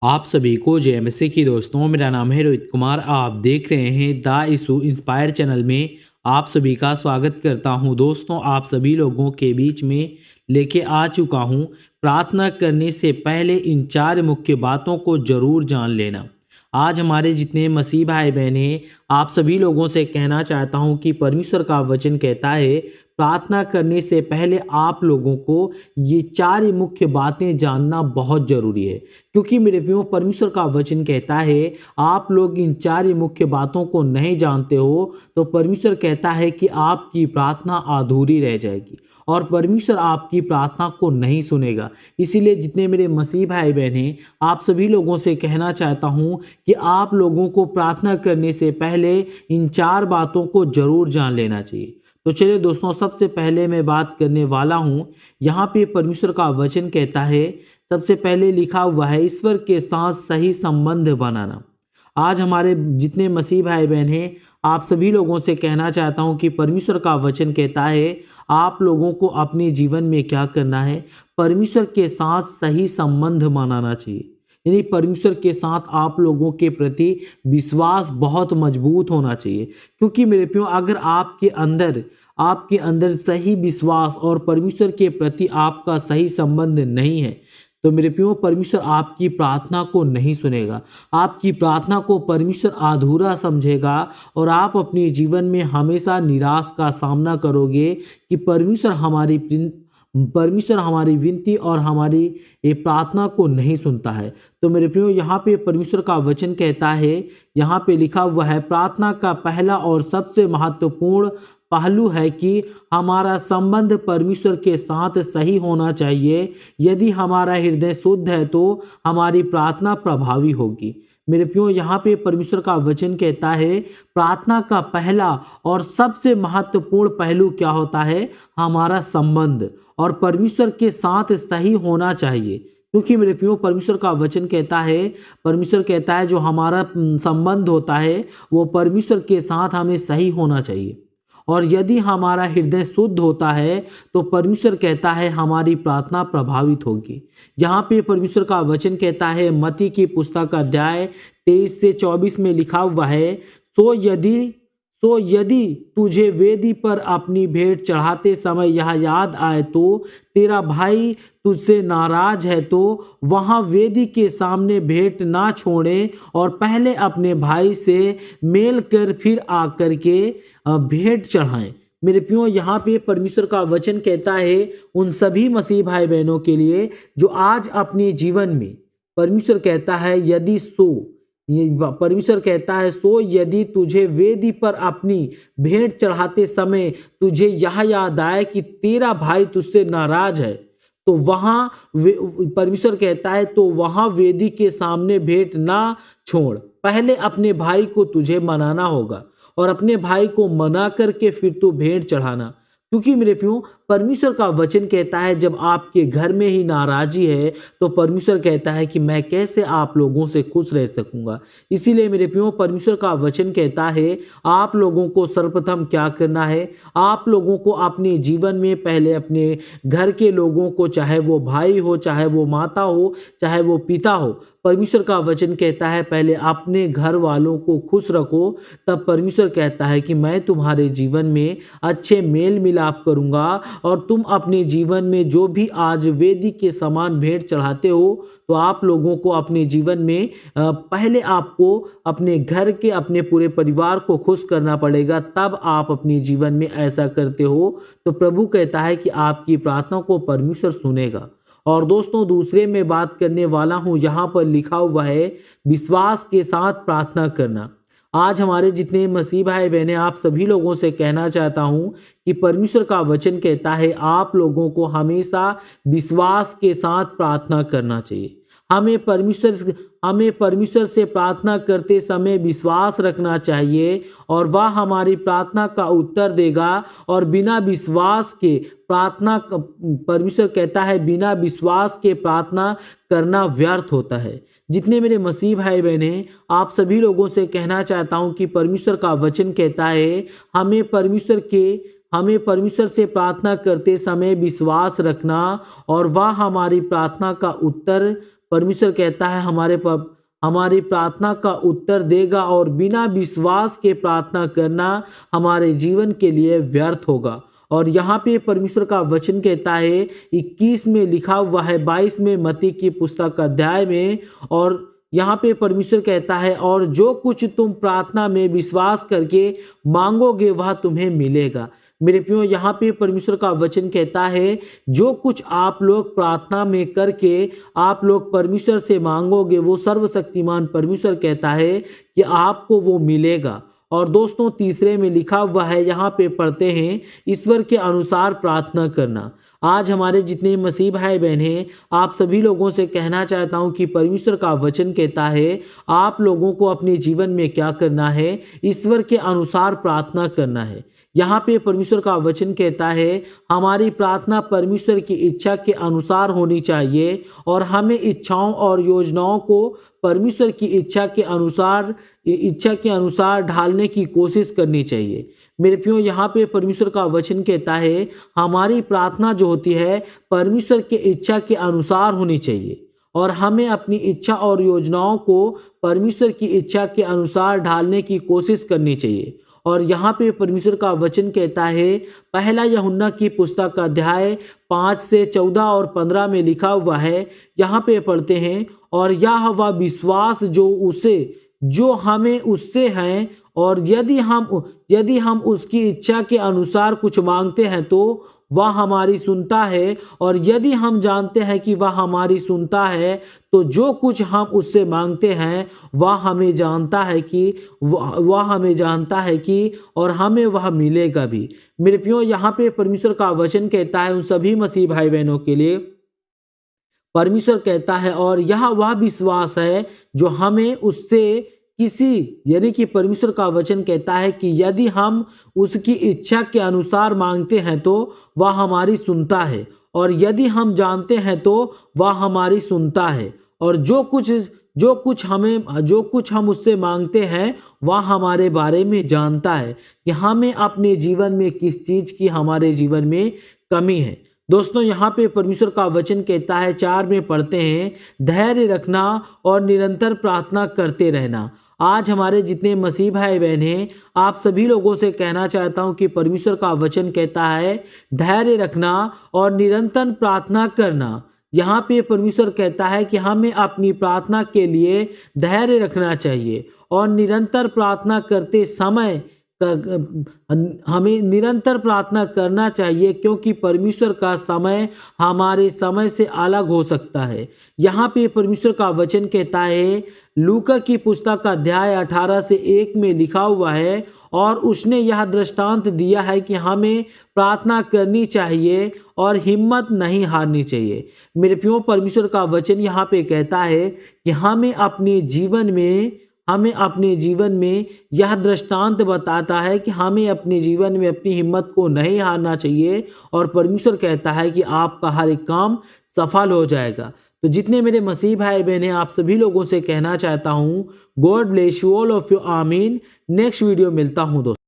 आप सभी को जय मसीह की दोस्तों। मेरा नाम है रोहित कुमार। आप देख रहे हैं द इशू इंस्पायर चैनल में आप सभी का स्वागत करता हूं। दोस्तों, आप सभी लोगों के बीच में लेके आ चुका हूं, प्रार्थना करने से पहले इन 4 मुख्य बातों को जरूर जान लेना। आज हमारे जितने मसीह भाई बहन हैं, आप सभी लोगों से कहना चाहता हूं कि परमेश्वर का वचन कहता है प्रार्थना करने से पहले आप लोगों को ये 4 मुख्य बातें जानना बहुत जरूरी है। क्योंकि मेरे प्रियो, परमेश्वर का वचन कहता है आप लोग इन 4 मुख्य बातों को नहीं जानते हो तो परमेश्वर कहता है कि आपकी प्रार्थना अधूरी रह जाएगी और परमेश्वर आपकी प्रार्थना को नहीं सुनेगा। इसीलिए जितने मेरे मसीह भाई बहन हैं, आप सभी लोगों से कहना चाहता हूं कि आप लोगों को प्रार्थना करने से पहले इन 4 बातों को जरूर जान लेना चाहिए। तो चलिए दोस्तों, सबसे पहले मैं बात करने वाला हूं। यहाँ पे परमेश्वर का वचन कहता है, सबसे पहले लिखा हुआ है ईश्वर के साथ सही संबंध बनाना। आज हमारे जितने मसीह भाई बहन हैं, आप सभी लोगों से कहना चाहता हूं कि परमेश्वर का वचन कहता है आप लोगों को अपने जीवन में क्या करना है, परमेश्वर के साथ सही संबंध बनाना चाहिए। यानी परमेश्वर के साथ आप लोगों के प्रति विश्वास बहुत मजबूत होना चाहिए। क्योंकि मेरे प्रियो, अगर आपके अंदर सही विश्वास और परमेश्वर के प्रति आपका सही संबंध नहीं है तो मेरे प्रियो, परमेश्वर आपकी प्रार्थना को नहीं सुनेगा। आपकी प्रार्थना को परमेश्वर अधूरा समझेगा और आप अपने जीवन में हमेशा निराश का सामना करोगे कि परमेश्वर हमारी विनती और हमारी ये प्रार्थना को नहीं सुनता है। तो मेरे प्रियो, यहाँ पे परमेश्वर का वचन कहता है, यहाँ पे लिखा हुआ है प्रार्थना का पहला और सबसे महत्वपूर्ण पहलू है कि हमारा संबंध परमेश्वर के साथ सही होना चाहिए। यदि हमारा हृदय शुद्ध है तो हमारी प्रार्थना प्रभावी होगी। मेरे प्रियो, यहाँ पे परमेश्वर का वचन कहता है प्रार्थना का पहला और सबसे महत्वपूर्ण पहलू क्या होता है, हमारा संबंध और परमेश्वर के साथ सही होना चाहिए। क्योंकि मेरे प्रियो, परमेश्वर का वचन कहता है जो हमारा संबंध होता है वो परमेश्वर के साथ हमें सही होना चाहिए। और यदि हमारा हृदय शुद्ध होता है तो परमेश्वर कहता है हमारी प्रार्थना प्रभावित होगी। यहाँ पे परमेश्वर का वचन कहता है मत्ती की पुस्तक अध्याय 23 से 24 में लिखा हुआ है, तो यदि तुझे वेदी पर अपनी भेंट चढ़ाते समय यह याद आए तो तेरा भाई तुझसे नाराज है तो वहां वेदी के सामने भेंट ना छोड़े और पहले अपने भाई से मेल कर फिर आकर के भेंट चढ़ाएं। मेरे प्रियो, यहाँ पे परमेश्वर का वचन कहता है उन सभी मसीह भाई बहनों के लिए जो आज अपने जीवन में परमेश्वर कहता है सो यदि तुझे वेदी पर अपनी भेंट चढ़ाते समय तुझे यह याद आए कि तेरा भाई तुझसे नाराज है तो परमेश्वर कहता है तो वहां वेदी के सामने भेंट ना छोड़, पहले अपने भाई को तुझे मनाना होगा और अपने भाई को मना करके फिर तू भेंट चढ़ाना। क्योंकि मेरे प्रियो, परमेश्वर का वचन कहता है जब आपके घर में ही नाराजी है तो परमेश्वर कहता है कि मैं कैसे आप लोगों से खुश रह सकूंगा। इसीलिए मेरे प्रियो, परमेश्वर का वचन कहता है आप लोगों को सर्वप्रथम क्या करना है, आप लोगों को अपने जीवन में पहले अपने घर के लोगों को, चाहे वो भाई हो, चाहे वो माता हो, चाहे वो पिता हो, परमेश्वर का वचन कहता है पहले अपने घर वालों को खुश रखो। तब परमेश्वर कहता है कि मैं तुम्हारे जीवन में अच्छे मेल मिलाप करूंगा और तुम अपने जीवन में जो भी आज वेदी के समान भेंट चढ़ाते हो तो आप लोगों को अपने जीवन में पहले आपको अपने घर के, अपने पूरे परिवार को खुश करना पड़ेगा। तब आप अपने जीवन में ऐसा करते हो तो प्रभु कहता है कि आपकी प्रार्थना को परमेश्वर सुनेगा। और दोस्तों, दूसरे में बात करने वाला हूं, यहाँ पर लिखा हुआ है विश्वास के साथ प्रार्थना करना। आज हमारे जितने मसीह भाई बहने, आप सभी लोगों से कहना चाहता हूं कि परमेश्वर का वचन कहता है आप लोगों को हमेशा विश्वास के साथ प्रार्थना करना चाहिए। हमें परमेश्वर से प्रार्थना करते समय विश्वास रखना चाहिए और वह हमारी प्रार्थना का उत्तर देगा। और बिना विश्वास के प्रार्थना, परमेश्वर कहता है बिना विश्वास के प्रार्थना करना व्यर्थ होता है। जितने मेरे मसीह भाई बहने, आप सभी लोगों से कहना चाहता हूं कि परमेश्वर का वचन कहता है हमें परमेश्वर से प्रार्थना करते समय विश्वास रखना और वह हमारी प्रार्थना का उत्तर परमेश्वर कहता है हमारी प्रार्थना का उत्तर देगा, और बिना विश्वास के प्रार्थना करना हमारे जीवन के लिए व्यर्थ होगा। और यहाँ पे परमेश्वर का वचन कहता है 21 में लिखा हुआ है, 22 में मत्ती की पुस्तक अध्याय में, और यहाँ पे परमेश्वर कहता है और जो कुछ तुम प्रार्थना में विश्वास करके मांगोगे वह तुम्हें मिलेगा। मेरे प्रियो, यहाँ पे परमेश्वर का वचन कहता है जो कुछ आप लोग प्रार्थना में करके आप लोग परमेश्वर से मांगोगे वो सर्वशक्तिमान परमेश्वर कहता है कि आपको वो मिलेगा। और दोस्तों, तीसरे में लिखा हुआ है, यहाँ पे पढ़ते हैं, ईश्वर के अनुसार प्रार्थना करना। आज हमारे जितने मसीह भाई बहन हैं, आप सभी लोगों से कहना चाहता हूं कि परमेश्वर का वचन कहता है आप लोगों को अपने जीवन में क्या करना है, ईश्वर के अनुसार प्रार्थना करना है। यहाँ पे परमेश्वर का वचन कहता है हमारी प्रार्थना परमेश्वर की इच्छा के अनुसार होनी चाहिए, और हमें इच्छाओं और योजनाओं को परमेश्वर की इच्छा के अनुसार ढालने की कोशिश करनी चाहिए। मेरे प्रियो, यहाँ पे परमेश्वर का वचन कहता है हमारी प्रार्थना जो होती है परमेश्वर के इच्छा के अनुसार होनी चाहिए, और हमें अपनी इच्छा और योजनाओं को परमेश्वर की इच्छा के अनुसार ढालने की कोशिश करनी चाहिए। और यहाँ पे परमेश्वर का वचन कहता है पहला यूहन्ना की पुस्तक अध्याय 5 से 14 और 15 में लिखा हुआ है, यहाँ पे पढ़ते हैं, और यह वह विश्वास जो हमें उससे हैं, और यदि हम उसकी इच्छा के अनुसार कुछ मांगते हैं तो वह हमारी सुनता है, और यदि हम जानते हैं कि वह हमारी सुनता है तो जो कुछ हम उससे मांगते हैं वह हमें जानता है कि और हमें वह मिलेगा भी। मेरे प्रियो, यहाँ पे परमेश्वर का वचन कहता है उन सभी मसीह भाई बहनों के लिए, परमेश्वर कहता है और यह वह विश्वास है जो हमें उससे यानी कि परमेश्वर का वचन कहता है कि यदि हम उसकी इच्छा के अनुसार मांगते हैं तो वह हमारी सुनता है, और यदि हम जानते हैं तो वह हमारी सुनता है, और जो कुछ हम उससे मांगते हैं वह हमारे बारे में जानता है कि हमें अपने जीवन में किस चीज की हमारे जीवन में कमी है। दोस्तों, यहाँ पे परमेश्वर का वचन कहता है 4 में पढ़ते हैं, धैर्य रखना और निरंतर प्रार्थना करते रहना। आज हमारे जितने मसीह भाई बहन हैं, आप सभी लोगों से कहना चाहता हूं कि परमेश्वर का वचन कहता है धैर्य रखना और निरंतर प्रार्थना करना। यहाँ पे परमेश्वर कहता है कि हमें अपनी प्रार्थना के लिए धैर्य रखना चाहिए, और निरंतर प्रार्थना करते समय हमें निरंतर प्रार्थना करना चाहिए, क्योंकि परमेश्वर का समय हमारे समय से अलग हो सकता है। यहाँ पे परमेश्वर का वचन कहता है लूका की पुस्तक अध्याय 18 से 1 में लिखा हुआ है, और उसने यह दृष्टांत दिया है कि हमें प्रार्थना करनी चाहिए और हिम्मत नहीं हारनी चाहिए। मेरे प्रियो, परमेश्वर का वचन यहाँ पे कहता है कि हमें अपने जीवन में यह दृष्टांत बताता है कि हमें अपने जीवन में अपनी हिम्मत को नहीं हारना चाहिए, और परमेश्वर कहता है कि आपका हर एक काम सफल हो जाएगा। तो जितने मेरे मसीह भाई बहन हैं, आप सभी लोगों से कहना चाहता हूँ, God bless you all of you, आमीन। नेक्स्ट वीडियो मिलता हूँ दोस्तों।